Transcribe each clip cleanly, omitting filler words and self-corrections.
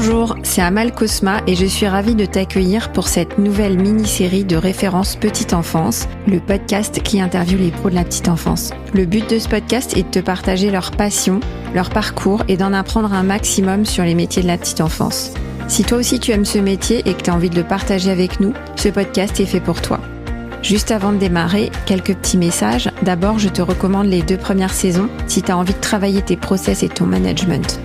Bonjour, c'est Amal Cosma et je suis ravie de t'accueillir pour cette nouvelle mini-série de références petite enfance, le podcast qui interviewe les pros de la petite enfance. Le but de ce podcast est de te partager leur passion, leur parcours et d'en apprendre un maximum sur les métiers de la petite enfance. Si toi aussi tu aimes ce métier et que tu as envie de le partager avec nous, ce podcast est fait pour toi. Juste avant de démarrer, quelques petits messages. D'abord, je te recommande les 2 premières saisons si tu as envie de travailler tes process et ton management.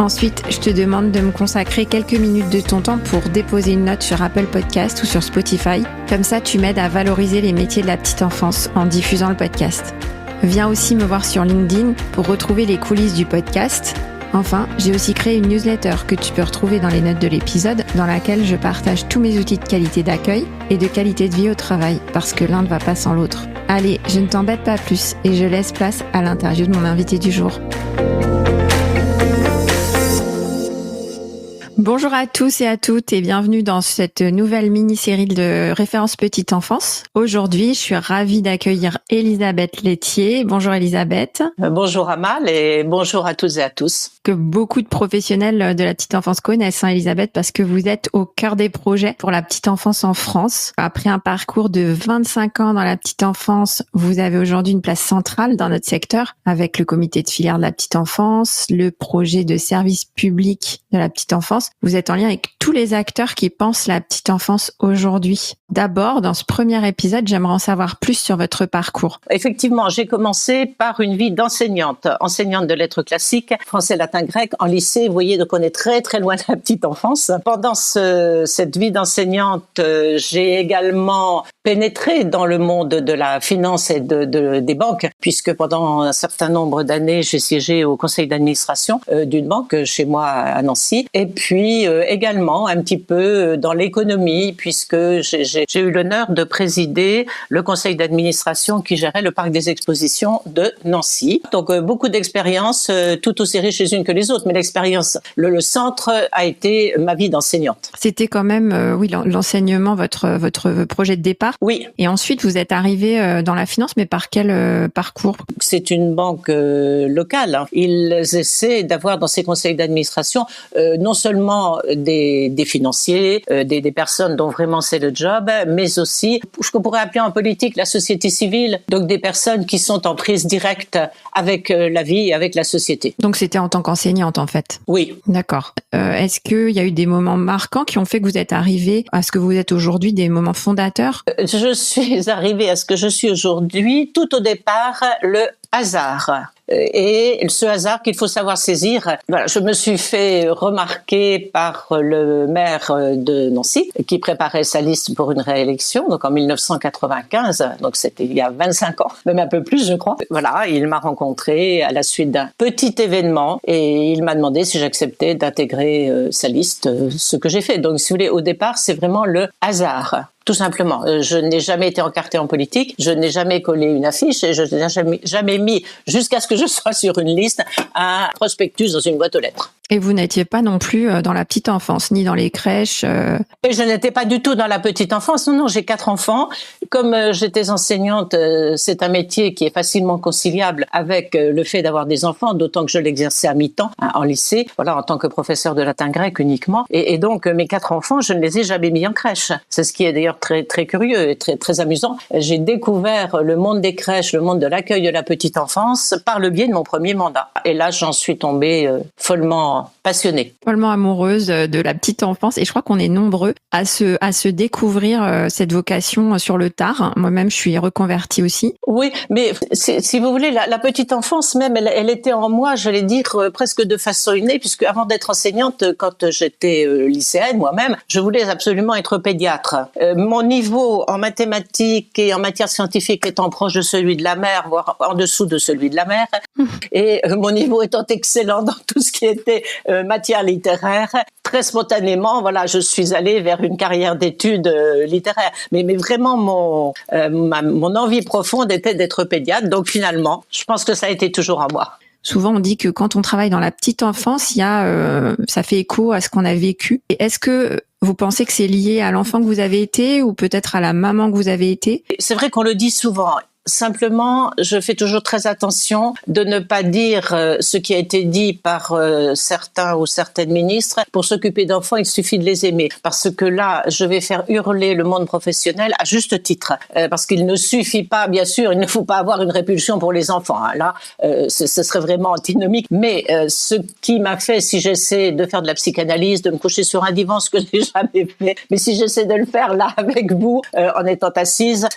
Ensuite, je te demande de me consacrer quelques minutes de ton temps pour déposer une note sur Apple Podcast ou sur Spotify. Comme ça, tu m'aides à valoriser les métiers de la petite enfance en diffusant le podcast. Viens aussi me voir sur LinkedIn pour retrouver les coulisses du podcast. Enfin, j'ai aussi créé une newsletter que tu peux retrouver dans les notes de l'épisode, dans laquelle je partage tous mes outils de qualité d'accueil et de qualité de vie au travail, parce que l'un ne va pas sans l'autre. Allez, je ne t'embête pas plus et je laisse place à l'interview de mon invité du jour. Bonjour à tous et à toutes et bienvenue dans cette nouvelle mini-série de références petite enfance. Aujourd'hui, je suis ravie d'accueillir Elisabeth Laitier. Bonjour Elisabeth. Bonjour Amal et bonjour à toutes et à tous. Que beaucoup de professionnels de la petite enfance connaissent, Elisabeth, parce que vous êtes au cœur des projets pour la petite enfance en France. Après un parcours de 25 ans dans la petite enfance, vous avez aujourd'hui une place centrale dans notre secteur avec le comité de filière de la petite enfance, le projet de service public de la petite enfance. Vous êtes en lien avec tous les acteurs qui pensent la petite enfance aujourd'hui. D'abord, dans ce premier épisode, j'aimerais en savoir plus sur votre parcours. Effectivement, j'ai commencé par une vie d'enseignante, enseignante de lettres classiques, français, latin, grec, en lycée. Vous voyez, donc on est très très loin de la petite enfance. Pendant cette vie d'enseignante, j'ai également pénétré dans le monde de la finance et des banques, puisque pendant un certain nombre d'années, j'ai siégé au conseil d'administration d'une banque chez moi à Nancy. Et puis également un petit peu dans l'économie, puisque j'ai eu l'honneur de présider le conseil d'administration qui gérait le parc des expositions de Nancy. Donc beaucoup d'expériences, tout aussi riches les unes que les autres, mais l'expérience, le centre a été ma vie d'enseignante. C'était quand même, l'enseignement, votre projet de départ. Oui. Et ensuite, vous êtes arrivé dans la finance, mais par quel parcours ? C'est une banque locale. Ils essaient d'avoir dans ces conseils d'administration non seulement des financiers, des personnes dont vraiment c'est le job, mais aussi ce qu'on pourrait appeler en politique la société civile, donc des personnes qui sont en prise directe avec la vie et avec la société. Donc c'était en tant qu'enseignante en fait ? Oui. D'accord. Est-ce qu'il y a eu des moments marquants qui ont fait que vous êtes arrivée à ce que vous êtes aujourd'hui, des moments fondateurs ? Je suis arrivée à ce que je suis aujourd'hui, tout au départ, le hasard. Et ce hasard qu'il faut savoir saisir. Voilà, je me suis fait remarquer par le maire de Nancy qui préparait sa liste pour une réélection, donc en 1995, donc c'était il y a 25 ans, même un peu plus je crois. Voilà, il m'a rencontré à la suite d'un petit événement et il m'a demandé si j'acceptais d'intégrer sa liste, ce que j'ai fait. Donc si vous voulez, au départ, c'est vraiment le hasard. Tout simplement. Je n'ai jamais été encartée en politique, je n'ai jamais collé une affiche et je n'ai jamais mis, jusqu'à ce que je sois sur une liste, un prospectus dans une boîte aux lettres. Et vous n'étiez pas non plus dans la petite enfance, ni dans les crèches Et je n'étais pas du tout dans la petite enfance. Non, j'ai 4 enfants. Comme j'étais enseignante, c'est un métier qui est facilement conciliable avec le fait d'avoir des enfants, d'autant que je l'exerçais à mi-temps en lycée, voilà, en tant que professeur de latin grec uniquement. Et donc, mes 4 enfants, je ne les ai jamais mis en crèche. C'est ce qui est d'ailleurs très, très curieux et très, très amusant. J'ai découvert le monde des crèches, le monde de l'accueil de la petite enfance par le biais de mon premier mandat. Et là, j'en suis tombée follement passionnée. Follement amoureuse de la petite enfance. Et je crois qu'on est nombreux à se découvrir cette vocation sur le tard. Moi-même, je suis reconvertie aussi. Oui, mais si vous voulez, la petite enfance même, elle était en moi, j'allais dire, presque de façon innée, puisque avant d'être enseignante, quand j'étais lycéenne moi-même, je voulais absolument être pédiatre. Mon niveau en mathématiques et en matière scientifique étant proche de celui de la mère, voire en dessous de celui de la mère, et mon niveau étant excellent dans tout ce qui était matière littéraire, très spontanément, voilà, je suis allée vers une carrière d'études littéraires. Mais vraiment, mon envie profonde était d'être pédiatre. Donc finalement, je pense que ça a été toujours en moi. Souvent, on dit que quand on travaille dans la petite enfance, ça fait écho à ce qu'on a vécu. Et est-ce que vous pensez que c'est lié à l'enfant que vous avez été ou peut-être à la maman que vous avez été ? C'est vrai qu'on le dit souvent. Simplement, je fais toujours très attention de ne pas dire ce qui a été dit par certains ou certaines ministres. Pour s'occuper d'enfants, il suffit de les aimer. Parce que là, je vais faire hurler le monde professionnel à juste titre. Parce qu'il ne suffit pas, bien sûr, il ne faut pas avoir une répulsion pour les enfants. Là, ce serait vraiment antinomique. Mais ce qui m'a fait, si j'essaie de faire de la psychanalyse, de me coucher sur un divan, ce que j'ai jamais fait, mais si j'essaie de le faire là avec vous, en étant assise,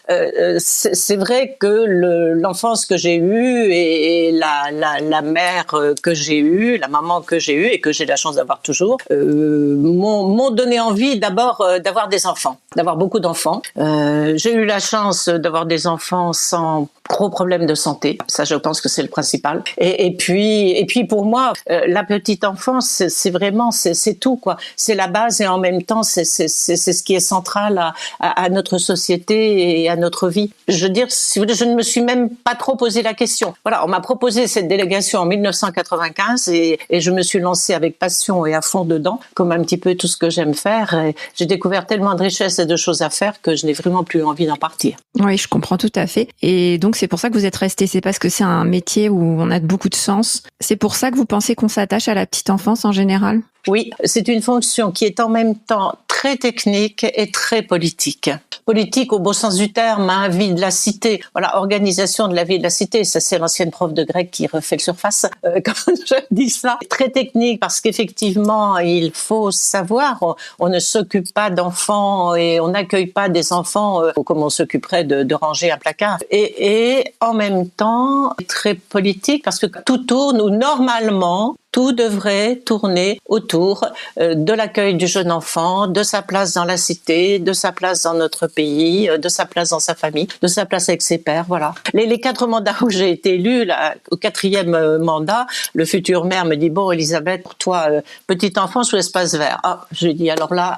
c'est vrai que l'enfance que j'ai eue et la mère que j'ai eue, la maman que j'ai eue et que j'ai la chance d'avoir toujours, m'ont donné envie d'abord d'avoir des enfants, d'avoir beaucoup d'enfants. J'ai eu la chance d'avoir des enfants sans gros problèmes de santé. Ça, je pense que c'est le principal. Et puis pour moi, la petite enfance, c'est vraiment, c'est tout, quoi. C'est la base et en même temps, c'est ce qui est central à notre société et à notre vie. Je veux dire, si vous voulez, je ne me suis même pas trop posé la question. Voilà, on m'a proposé cette délégation en 1995 et je me suis lancée avec passion et à fond dedans, comme un petit peu tout ce que j'aime faire. Et j'ai découvert tellement de richesses et de choses à faire que je n'ai vraiment plus envie d'en partir. Oui, je comprends tout à fait. Et donc, c'est pour ça que vous êtes resté. C'est parce que c'est un métier où on a beaucoup de sens. C'est pour ça que vous pensez qu'on s'attache à la petite enfance en général? Oui, c'est une fonction qui est en même temps très technique et très politique. Politique au beau sens du terme, vie de la cité. Voilà, organisation de la vie de la cité. Ça, c'est l'ancienne prof de grec qui refait le surface quand je dis ça. Très technique parce qu'effectivement, il faut savoir, on ne s'occupe pas d'enfants et on n'accueille pas des enfants comme on s'occuperait de ranger un placard. Et en même temps, très politique parce que tout tourne ou normalement, tout devrait tourner autour de l'accueil du jeune enfant, de sa place dans la cité, de sa place dans notre pays, de sa place dans sa famille, de sa place avec ses pairs, voilà. Les 4 mandats où j'ai été élue, là, au 4e mandat, le futur maire me dit « Bon, Elisabeth, pour toi, petite enfance ou espace vert ?» Ah, je lui dis « Alors là,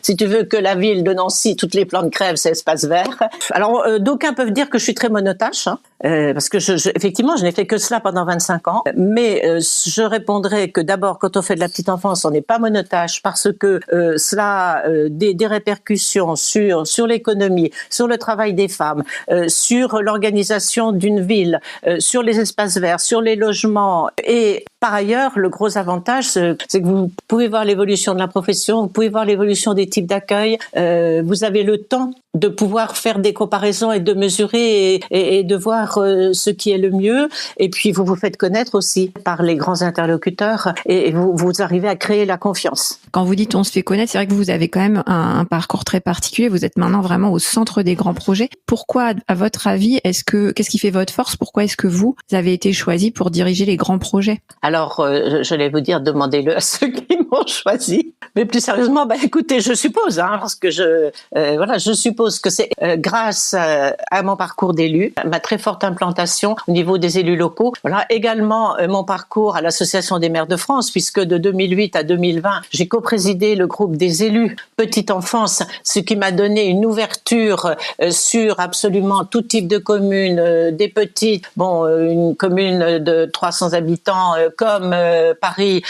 si tu veux que la ville de Nancy, toutes les plantes crèvent, c'est espace vert. » Alors, d'aucuns peuvent dire que je suis très monotache, parce que effectivement, je n'ai fait que cela pendant 25 ans, mais je répondrai que d'abord, quand on fait de la petite enfance, on n'est pas monotache parce que cela a des répercussions sur l'économie, sur le travail des femmes, sur l'organisation d'une ville, sur les espaces verts, sur les logements. Et par ailleurs, le gros avantage, c'est que vous pouvez voir l'évolution de la profession, vous pouvez voir l'évolution des types d'accueil, vous avez le temps de pouvoir faire des comparaisons et de mesurer et de voir ce qui est le mieux. Et puis, vous vous faites connaître aussi par les grands interlocuteurs et vous arrivez à créer la confiance. Quand vous dites on se fait connaître, c'est vrai que vous avez quand même un parcours très particulier. Vous êtes maintenant vraiment au centre des grands projets. Pourquoi, à votre avis, qu'est-ce qui fait votre force? Pourquoi est-ce que vous avez été choisi pour diriger les grands projets? Alors, j'allais vous dire, demandez-le à ceux qui m'ont choisi. Mais plus sérieusement, écoutez, je suppose, parce que je suppose que c'est grâce à mon parcours d'élu, ma très forte implantation au niveau des élus locaux. Voilà, également mon parcours à l'Association des maires de France, puisque de 2008 à 2020, j'ai coprésidé le groupe des élus petite enfance, ce qui m'a donné une ouverture sur absolument tout type de communes, des petites, une commune de 300 habitants comme Paris,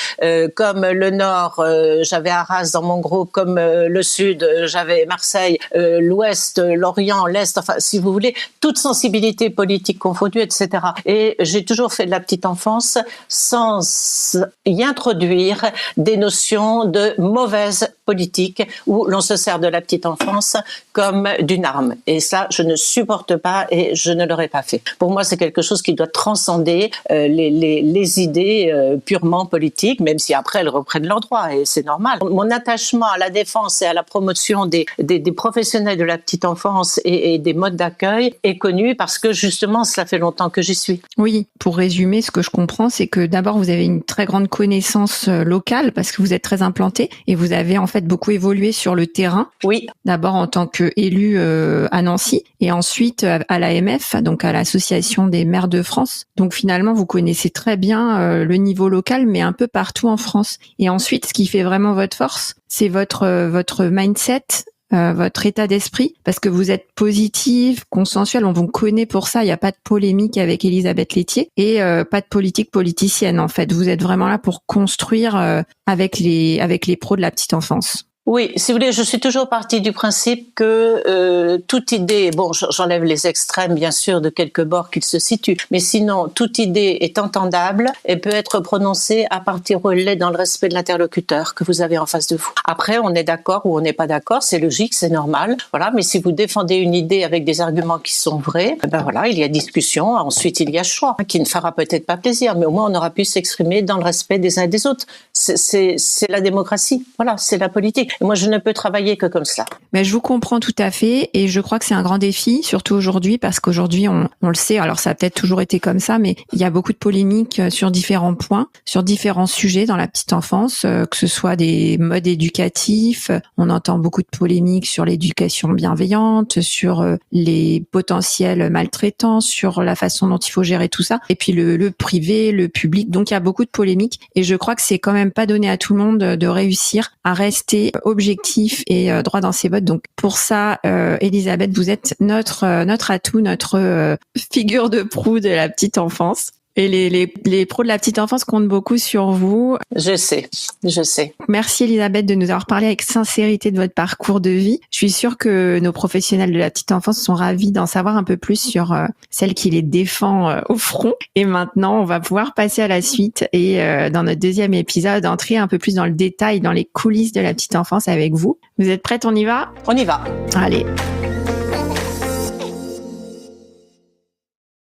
comme le Nord, j'avais Arras dans mon groupe, comme le Sud, j'avais Marseille, l'Ouest, l'Orient, l'Est, enfin, si vous voulez, toute sensibilité politique confondue, etc. Et j'ai toujours fait de la petite enfance sans y introduire des notions de mauvaise politique où l'on se sert de la petite enfance comme d'une arme. Et ça, je ne supporte pas et je ne l'aurais pas fait. Pour moi, c'est quelque chose qui doit transcender les idées purement politiques, même si après elles reprennent leur droit et c'est normal. Mon attachement à la défense et à la promotion des professionnels de la petite enfance et des modes d'accueil est connu parce que justement, cela fait longtemps que j'y suis. Oui, pour résumer, ce que je comprends, c'est que d'abord, vous avez une très grande connaissance locale parce que vous êtes très implanté et vous avez en fait beaucoup évolué sur le terrain. Oui. D'abord en tant qu'élu à Nancy et ensuite à l'AMF, donc à l'Association des maires de France. Donc finalement, vous connaissez très bien le niveau local, mais un peu partout en France. Et ensuite, ce qui fait vraiment votre force, c'est votre mindset, votre état d'esprit, parce que vous êtes positive, consensuelle, on vous connaît pour ça, il n'y a pas de polémique avec Elisabeth Laithier et pas de politique politicienne en fait. Vous êtes vraiment là pour construire avec les pros de la petite enfance. Oui, si vous voulez, je suis toujours partie du principe que toute idée, bon, j'enlève les extrêmes bien sûr de quelque bord qu'ils se situent, mais sinon toute idée est entendable et peut être prononcée à partir où elle est dans le respect de l'interlocuteur que vous avez en face de vous. Après, on est d'accord ou on n'est pas d'accord, c'est logique, c'est normal, voilà. Mais si vous défendez une idée avec des arguments qui sont vrais, ben voilà, il y a discussion. Ensuite, il y a choix, qui ne fera peut-être pas plaisir, mais au moins on aura pu s'exprimer dans le respect des uns et des autres. C'est la démocratie, voilà, c'est la politique. Et moi, je ne peux travailler que comme ça. Mais je vous comprends tout à fait et je crois que c'est un grand défi, surtout aujourd'hui, parce qu'aujourd'hui, on le sait, alors ça a peut-être toujours été comme ça, mais il y a beaucoup de polémiques sur différents points, sur différents sujets dans la petite enfance, que ce soit des modes éducatifs, on entend beaucoup de polémiques sur l'éducation bienveillante, sur les potentiels maltraitants, sur la façon dont il faut gérer tout ça, et puis le privé, le public, donc il y a beaucoup de polémiques et je crois que c'est quand même pas donné à tout le monde de réussir à rester objectif et droit dans ses bottes. Donc pour ça, Elisabeth, vous êtes notre atout, notre figure de proue de la petite enfance. Et les pros de la petite enfance comptent beaucoup sur vous. Je sais. Merci Elisabeth de nous avoir parlé avec sincérité de votre parcours de vie. Je suis sûre que nos professionnels de la petite enfance sont ravis d'en savoir un peu plus sur celle qui les défend au front. Et maintenant, on va pouvoir passer à la suite et dans notre deuxième épisode, entrer un peu plus dans le détail, dans les coulisses de la petite enfance avec vous. Vous êtes prête, on y va ? On y va. Allez.